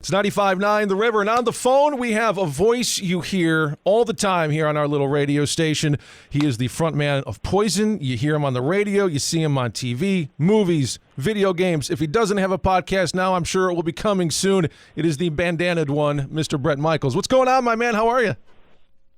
It's 95.9 The River, and on the phone we have a voice you hear all the time here on our little radio station. He is the frontman of Poison. You hear him on the radio, you see him on TV, movies, video games. If he doesn't have a podcast now, I'm sure it will be coming soon. It is the bandanaed one, Mr. Bret Michaels. What's going on, my man? How are you?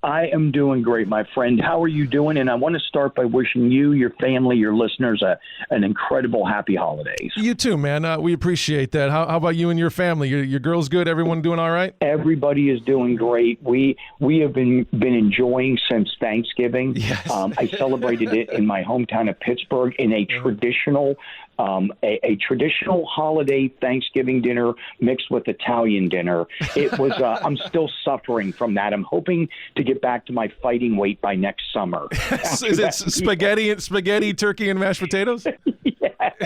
I am doing great, my friend. How are you doing? And I want to start by wishing you, your family, your listeners an incredible happy holidays. You too, man. We appreciate that. How about you and your family? Your girl's good? Everyone doing all right? Everybody is doing great. We have been enjoying since Thanksgiving. Yes. I celebrated it in my hometown of Pittsburgh in a traditional a traditional holiday Thanksgiving dinner mixed with Italian dinner. It was. I'm still suffering from that. I'm hoping to get back to my fighting weight by next summer. Is it spaghetti, turkey, and mashed potatoes? Yes.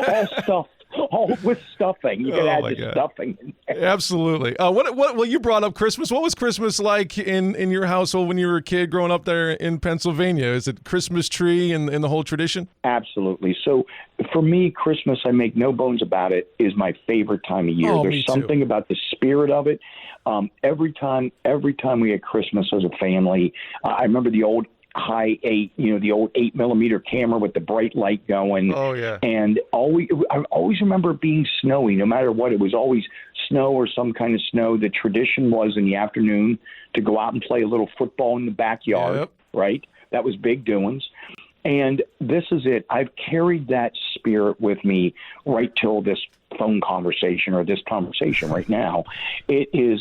All stuffed. All with stuffing. You can add the stuffing in there. Absolutely. Well, you brought up Christmas. What was Christmas like in your household when you were a kid growing up there in Pennsylvania? Is it Christmas tree and the whole tradition? Absolutely. So for me, Christmas, I make no bones about it, is my favorite time of year. There's something about the spirit of it. Every time we had Christmas as a family, I remember the old high 8, the old 8mm camera with the bright light going. Oh yeah. And I always remember it being snowy, no matter what. It was always snow or some kind of snow. The tradition was in the afternoon to go out and play a little football in the backyard. Yep. Right? That was big doings. And this is it. I've carried that spirit with me right till this phone conversation or this conversation right now. It is,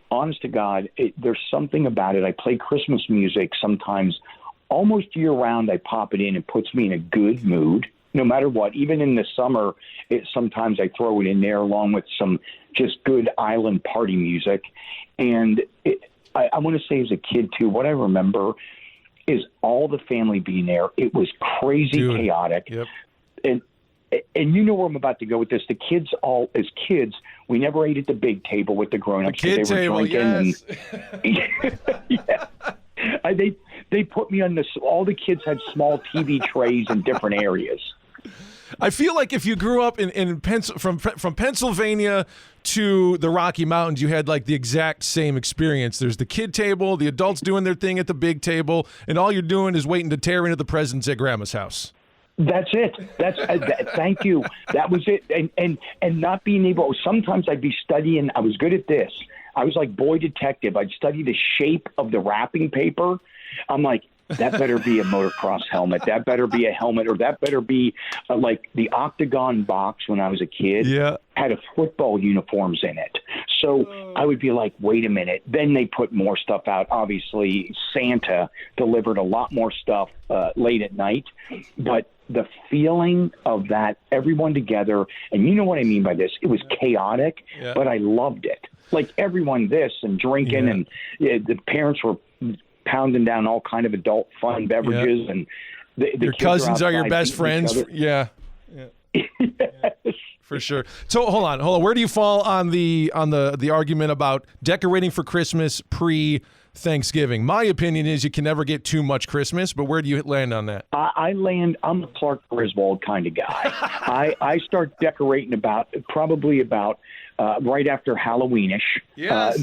honest to God, there's something about it. I play Christmas music sometimes almost year-round. I pop it in. It puts me in a good mood, no matter what. Even in the summer, sometimes I throw it in there along with some just good island party music. And I want to say as a kid, too, what I remember is all the family being there. It was crazy chaotic. Yep. And you know where I'm about to go with this. The kids, as kids, we never ate at the big table with the grown-ups. The kid table, yes. Yeah. They put me on this. All the kids had small TV trays in different areas. I feel like if you grew up from Pennsylvania to the Rocky Mountains, you had like the exact same experience. There's the kid table, the adults doing their thing at the big table, and all you're doing is waiting to tear into the presents at Grandma's house. That's it. Thank you. That was it. And not being able. Sometimes I'd be studying. I was good at this. I was like boy detective. I'd study the shape of the wrapping paper. I'm like, that better be a motocross helmet. That better be a helmet, or that better be like the octagon box when I was a kid. Yeah. Had a football uniforms in it. So I would be like, wait a minute. Then they put more stuff out. Obviously, Santa delivered a lot more stuff late at night. But the feeling of that, everyone together, and you know what I mean by this, it was chaotic, but I loved it. Like everyone and drinking, and the parents were pounding down all kind of adult fun beverages, and your cousins are your best friends. Yeah. Yes. For sure. So hold on. Where do you fall on the argument about decorating for Christmas pre-Thanksgiving? My opinion is you can never get too much Christmas, but where do you land on that? I'm a Clark Griswold kind of guy. I start decorating probably about right after Halloweenish. Yes.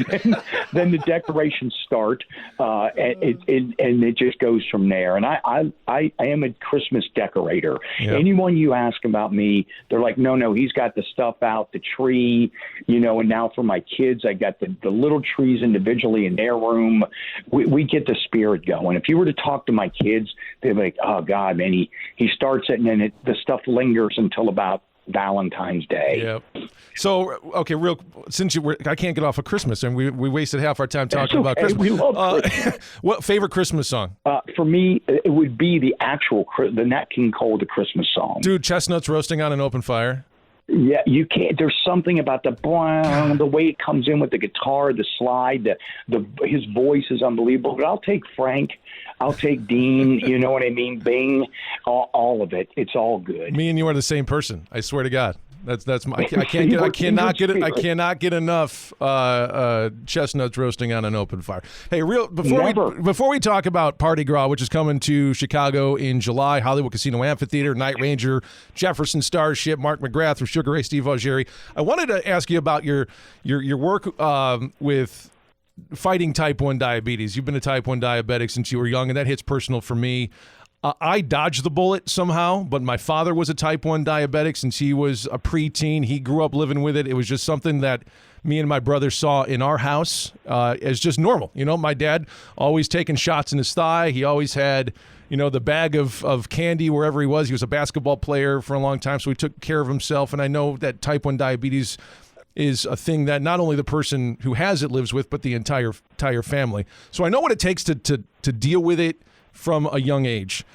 Then the decorations start, and it just goes from there. And I am a Christmas decorator. Yep. Anyone you ask about me, they're like, no, he's got the stuff out, the tree, and now for my kids, I got the little trees individually in their room. We get the spirit going. If you were to talk to my kids, they'd be like, oh, God, man, he starts it, and then the stuff lingers until about Valentine's Day. Yep. So, okay, since I can't get off of Christmas, and we wasted half our time talking about Christmas. We love Christmas. What favorite Christmas song? For me, it would be the Nat King Cole, the Christmas song. Dude, chestnuts roasting on an open fire. Yeah, you can't. There's something about the way it comes in with the guitar, the slide, his voice is unbelievable. But I'll take Frank. I'll take Dean. You know what I mean? Bing. All of it. It's all good. Me and you are the same person. I swear to God. That's my. I cannot get enough chestnuts roasting on an open fire. Hey, before we talk about Parti-Gras, which is coming to Chicago in July, Hollywood Casino Amphitheater, Night Ranger, Jefferson Starship, Mark McGrath from Sugar Ray, Steve Augeri. I wanted to ask you about your work with fighting type 1 diabetes. You've been a type 1 diabetic since you were young, and that hits personal for me. I dodged the bullet somehow, but my father was a type 1 diabetic since he was a preteen. He grew up living with it. It was just something that me and my brother saw in our house as just normal. You know, my dad always taking shots in his thigh. He always had, you know, the bag of candy wherever he was. He was a basketball player for a long time, so he took care of himself. And I know that type 1 diabetes is a thing that not only the person who has it lives with, but the entire family. So I know what it takes to deal with it from a young age.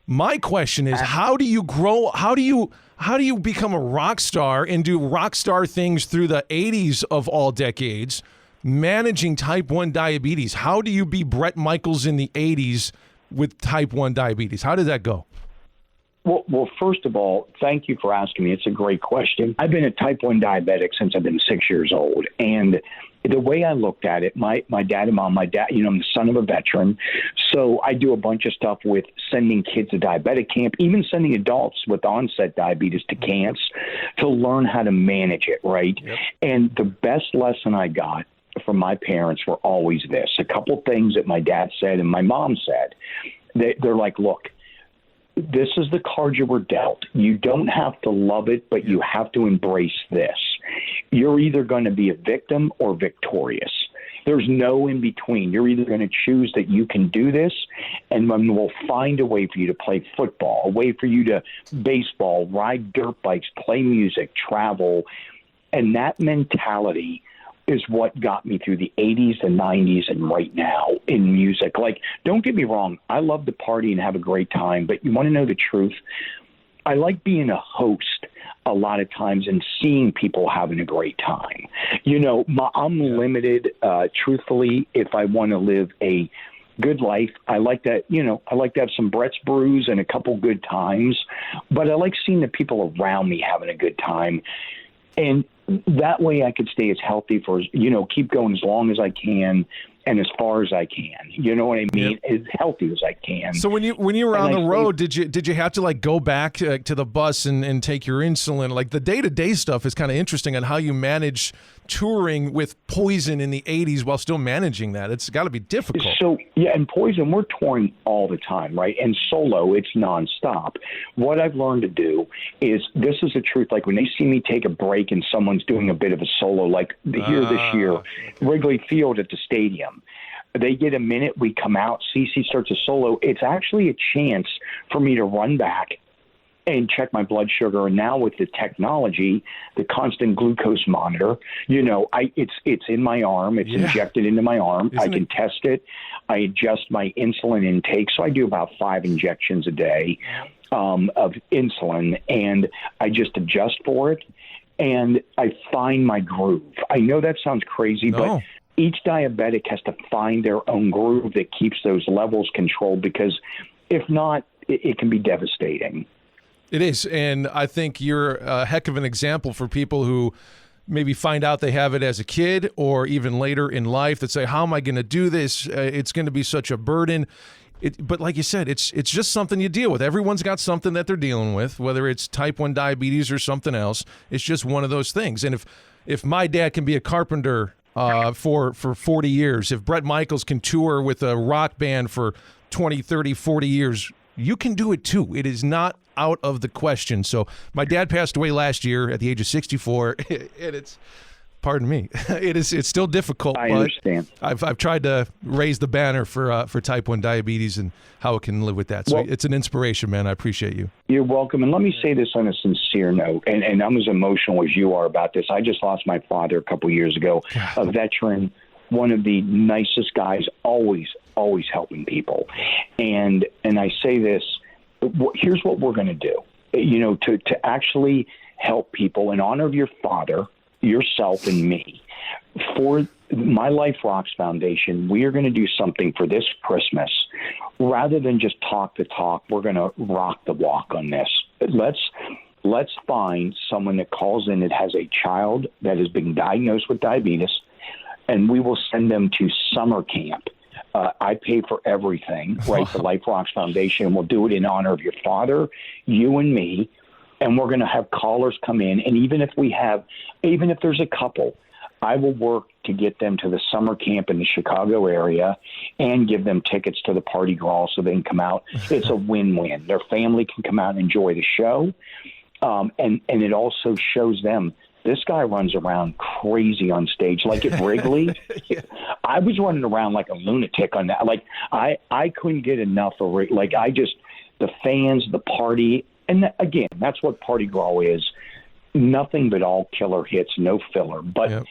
My question is, how do you grow? How do you become a rock star and do rock star things through the 80s of all decades, managing type 1 diabetes? How do you be Bret Michaels in the 80s with type 1 diabetes? How did that go? Well, first of all, thank you for asking me. It's a great question. I've been a type 1 diabetic since I've been 6 years old. And the way I looked at it, my dad and mom, I'm the son of a veteran. So I do a bunch of stuff with sending kids to diabetic camp, even sending adults with onset diabetes to camps to learn how to manage it, right? Yep. And the best lesson I got from my parents were always this. A couple things that my dad said and my mom said. They're like, look, this is the card you were dealt. You don't have to love it, but you have to embrace this. You're either going to be a victim or victorious. There's no in between. You're either going to choose that you can do this, and then we'll find a way for you to play football, a way for you to baseball, ride dirt bikes, play music, travel. And that mentality is what got me through the 80s, the 90s, and right now in music. Like, don't get me wrong. I love to party and have a great time, but you want to know the truth? I like being a host a lot of times and seeing people having a great time. You know, I'm limited, truthfully, if I want to live a good life. I like that, I like to have some Brett's brews and a couple good times, but I like seeing the people around me having a good time. And that way I could stay as healthy keep going as long as I can and as far as I can. You know what I mean? Yep. As healthy as I can. So when you were on the road, did you have to like go back to the bus and take your insulin? Like the day-to-day stuff is kind of interesting on how you manage touring with Poison in the 80s while still managing that. It's got to be difficult. So, and Poison, we're touring all the time, right? And solo, it's nonstop. What I've learned to do is, this is the truth, like when they see me take a break and someone's doing a bit of a solo, like here this year, Wrigley Field at the stadium, they get a minute, we come out, CeCe starts a solo. It's actually a chance for me to run back and check my blood sugar. And now with the technology, the constant glucose monitor, it's in my arm. It's injected into my arm. I can test it. I adjust my insulin intake. So I do about 5 injections a day of insulin, and I just adjust for it. And I find my groove. I know that sounds crazy, but each diabetic has to find their own groove that keeps those levels controlled, because if not, it can be devastating. It is, and I think you're a heck of an example for people who maybe find out they have it as a kid or even later in life that say, how am I going to do this? It's going to be such a burden. But like you said, it's just something you deal with. Everyone's got something that they're dealing with, whether it's type 1 diabetes or something else. It's just one of those things. And if my dad can be a carpenter for 40 years, if Bret Michaels can tour with a rock band for 20, 30, 40 years, you can do it too. It is not out of the question. So my dad passed away last year at the age of 64, and it's, pardon me, it's still difficult. I understand. I've tried to raise the banner for type 1 diabetes and how it can live with that. So it's an inspiration, man. I appreciate you. You're welcome. And let me say this on a sincere note, and I'm as emotional as you are about this. I just lost my father a couple years ago, a veteran, one of the nicest guys, always helping people. And I say this, here's what we're going to do, to actually help people in honor of your father, yourself, and me. For My Life Rocks Foundation, we are going to do something for this Christmas. Rather than just talk the talk, we're going to rock the walk on this. let's find someone that calls in that has a child that has been diagnosed with diabetes, and we will send them to summer camp. I pay for everything, right? The Life Rocks Foundation will do it in honor of your father, you and me, and we're going to have callers come in. And even if there's a couple, I will work to get them to the summer camp in the Chicago area and give them tickets to the Parti-Gras so they can come out. It's a win-win. Their family can come out and enjoy the show. And it also shows them this guy runs around crazy on stage. Like at Wrigley, I was running around like a lunatic on that. Like I couldn't get enough of it. Like the fans, the party. And again, that's what Parti-Gras is. Nothing but all killer hits, no filler. But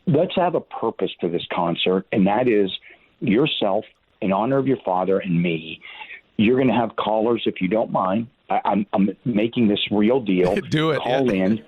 let's have a purpose to this concert, and that is yourself, in honor of your father and me. You're going to have callers, if you don't mind. I'm making this real deal. Do it. Call in,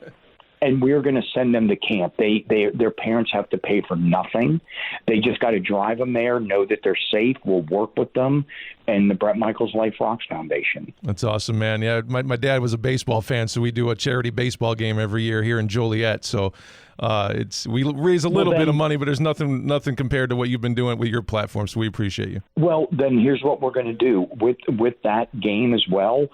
and we're going to send them to camp. Their parents have to pay for nothing. They just got to drive them there, know that they're safe. We'll work with them, and the Bret Michaels Life Rocks Foundation. That's awesome, man. Yeah, my dad was a baseball fan, so we do a charity baseball game every year here in Joliet. So we raise a little bit of money, but there's nothing compared to what you've been doing with your platform. So we appreciate you. Well, then here's what we're going to do with that game as well.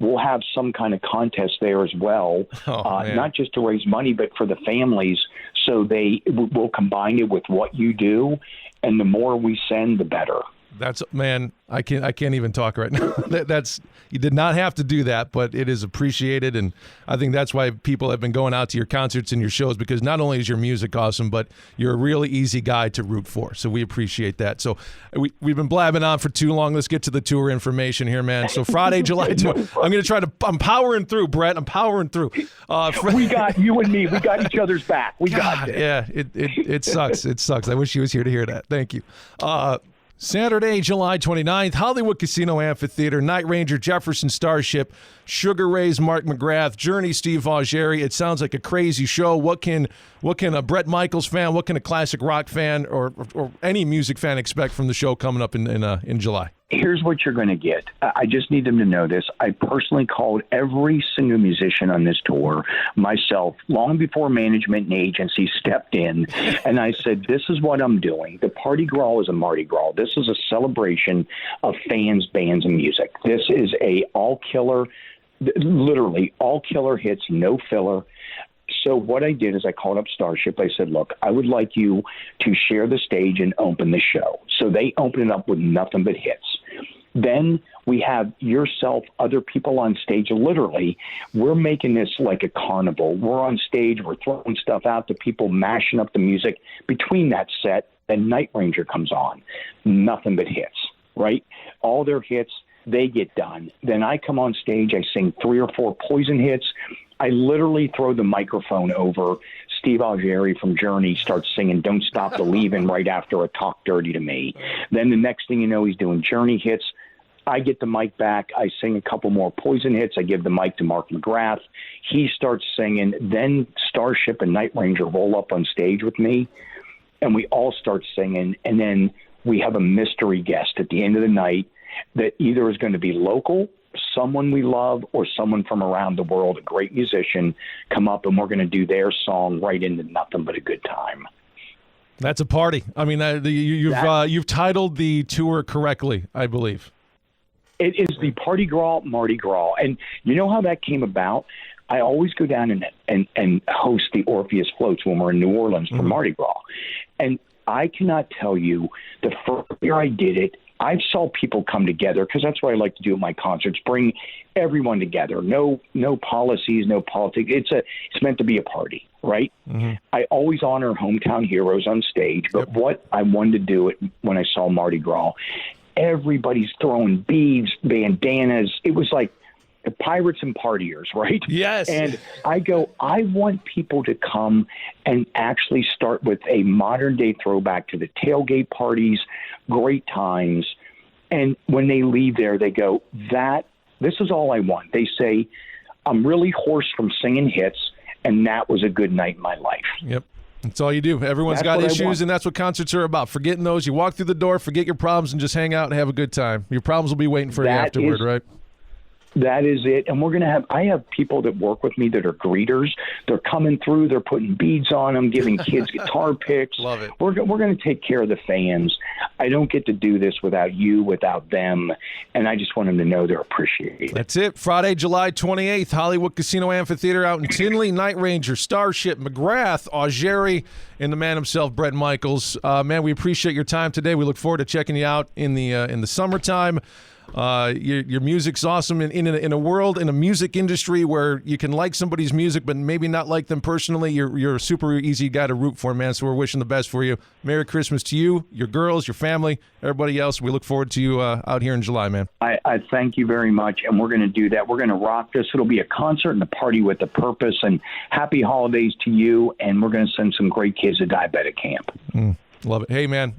We'll have some kind of contest there as well, not just to raise money, but for the families. So we'll combine it with what you do, and the more we send, the better. That's, man, I can't even talk right now. You did not have to do that, but it is appreciated, and I think that's why people have been going out to your concerts and your shows, because not only is your music awesome, but you're a really easy guy to root for. So we appreciate that. So we've been blabbing on for too long. Let's get to the tour information here, man. So Friday, July 20th. I'm powering through, Bret. I'm powering through. We got you and me. We got each other's back. We got this. Yeah, it sucks. It sucks. I wish he was here to hear that. Thank you. Saturday, July 29th, Hollywood Casino Amphitheater, Night Ranger, Jefferson Starship, Sugar Ray's Mark McGrath, Journey, Steve Augeri. It sounds like a crazy show. What can a Bret Michaels fan, what can a classic rock fan or any music fan expect from the show coming up in July? Here's what you're going to get. I just need them to know this. I personally called every single musician on this tour myself long before management and agency stepped in, and I said, this is what I'm doing. The Parti-Gras is a Mardi Gras. This is a celebration of fans, bands, and music. This is literally all killer hits, no filler. So what I did is I called up Starship. I said, look, I would like you to share the stage and open the show. So they open it up with nothing but hits. Then we have yourself, other people on stage. Literally, we're making this like a carnival. We're on stage. We're throwing stuff out to people, mashing up the music. Between that set, then Night Ranger comes on. Nothing but hits, right? All their hits, they get done. Then I come on stage. I sing 3 or 4 Poison hits. I literally throw the microphone over. Steve Augeri from Journey starts singing Don't Stop Believin' right after a Talk Dirty to Me. Then the next thing you know, he's doing Journey hits. I get the mic back. I sing a couple more Poison hits. I give the mic to Mark McGrath. He starts singing. Then Starship and Night Ranger roll up on stage with me, and we all start singing. And then we have a mystery guest at the end of the night that either is going to be local, someone we love, or someone from around the world, a great musician, come up, and we're going to do their song right into Nothing But a Good Time. That's a party. I mean, you've titled the tour correctly, I believe. It is the Parti-Gras Mardi Gras. And you know how that came about? I always go down and host the Orpheus Floats when we're in New Orleans for Mardi Gras. And I cannot tell you, the first year I did it, I saw people come together, because that's what I like to do at my concerts, bring everyone together. No policies, no politics. It's meant to be a party, right? Mm-hmm. I always honor hometown heroes on stage, but what I wanted to do when I saw Mardi Gras, everybody's throwing beads, bandanas. It was like the pirates and partiers, right? Yes. And I want people to come and actually start with a modern day throwback to the tailgate parties, great times. And when they leave there, they go, this is all I want. They say, I'm really hoarse from singing hits, and that was a good night in my life. Yep. That's all you do. Everyone's got issues, and that's what concerts are about. Forgetting those. You walk through the door, forget your problems, and just hang out and have a good time. Your problems will be waiting for you afterward, right? That is it. And I have people that work with me that are greeters. They're coming through. They're putting beads on them, giving kids guitar picks. Love it. We're going to take care of the fans. I don't get to do this without you, without them. And I just want them to know they're appreciated. That's it. Friday, July 28th, Hollywood Casino Amphitheater out in Tinley. Night Ranger, Starship, McGrath, Augeri, and the man himself, Bret Michaels. Man, we appreciate your time today. We look forward to checking you out in the summertime. Your music's awesome in a world, in a music industry where you can like somebody's music but maybe not like them personally. You're a super easy guy to root for, man, so we're wishing the best for you. Merry Christmas to you, your girls, your family, everybody else. We look forward to you out here in July, man. I thank you very much, and we're going to do that. We're going to rock this. It'll be a concert and a party with a purpose, and happy holidays to you, and we're going to send some great kids to diabetic camp. Love it. Hey, man.